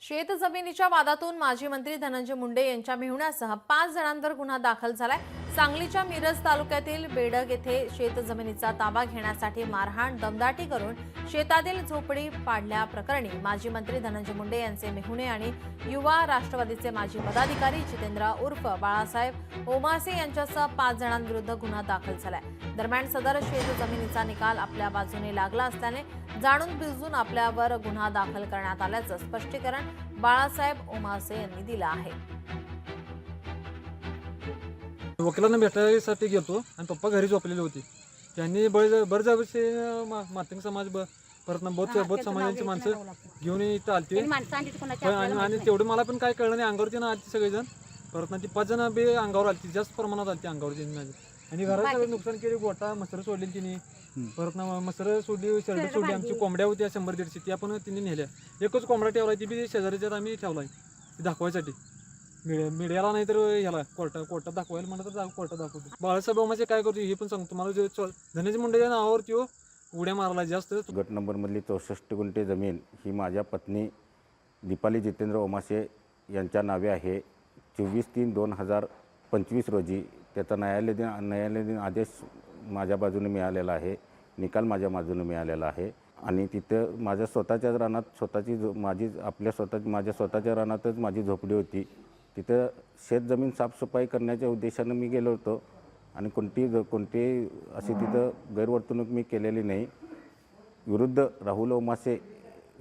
शेतजमिनीच्या वादातून माजी मंत्री धनंजय मुंडे यांच्या मेहुण्यासह 5 जणांवर गुन्हा दाखल झालाय। सांगलीच्या मिरज तालुक्यातील बेडग येथे शेतजमिनीचा ताबा घेण्यासाठी मारहाण दमदाटी करून शेतातील झोपडी पाडल्या प्रकरणी माजी मंत्री धनंजय मुंडे यांचे मेहुणे आणि युवा राष्ट्रवादीचे माजी पदाधिकारी जितेंद्र उर्फ बाळासाहेब ओमासे यांच्यासह 5 जणांविरुद्ध गुन्हा दाखल झालाय। दरम्यान सदर शेतजमिनीचा निकाल आपल्या बाजूने लागला असल्याने जाणून बुजून आपल्यावर गुन्हा दाखल करण्यात आल्याचं स्पष्टीकरण बाळासाहेब ओमासे यांनी दिलं आहे। वकिलांना भेटायसाठी गेलो आणि पप्पा घरी झोपलेले होते। त्यांनी बळजबरीचे मातंग समाज परत बहुत समाजाची माणसं घेऊन इथं आलते आणि तेवढं मला पण काय कळलं नाही। अंगावरती ना आलती सगळेजण, परत ती 5 जण बी अंगावर आलती, जास्त प्रमाणात आलती अंगावरती माझी। आणि घरात सगळं नुकसान केले, गोटा मसर सोडली तिने, परत ना मसर सोडली, शर्ट सोडली, आमची कोंबड्या होत्या 100-150 त्या पण तिने नेल्या। एकच कोंबडा ठेवला, ती बी शेजारीच्यात आम्ही ठेवलाय दाखवायसाठी मीडियाला, नाही तर ह्याला कोर्टात दाखवायला म्हणलं तर कोर्टात दाखवतो। बाळासाहेब ओमासे काय करतो हे पण सांगतो तुम्हाला। धनंजय मुंडे नावावर तो उड्या मारला जास्त। गट नंबरमधली 64 गुंठे जमीन ही माझ्या पत्नी दीपाली जितेंद्र ओमासे यांच्या नावे आहे। 24/3/2025 रोजी त्याचा न्यायालयीन आदेश माझ्या बाजूने मिळालेला आहे, निकाल माझ्या बाजूने मिळालेला आहे। आणि तिथं माझ्या स्वतःच्याच रानात माझ्या स्वतःच्या रानातच माझी झोपडी होती। तिथं शेतजमीन साफसफाई करण्याच्या उद्देशानं मी गेलो होतो आणि कोणती अशी तिथं गैरवर्तणूक मी केलेली नाही। विरुद्ध राहुल ओमासे,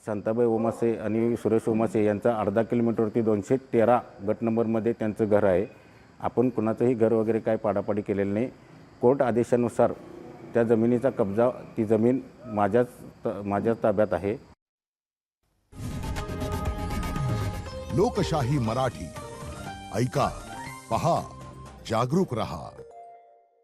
शांताबाई ओमासे आणि सुरेश ओमासे यांचा अर्धा किलोमीटरवरती 213 गट नंबरमध्ये त्यांचं घर आहे। आपण कुणाचंही घर वगैरे काय पाडापाडी केलेलं नाही। कोर्ट आदेशानुसार त्या जमिनीचा कब्जा, ती जमीन माझ्याच ताब्यात आहे। लोकशाही मराठी ऐका, पहा, जागरूक रहा।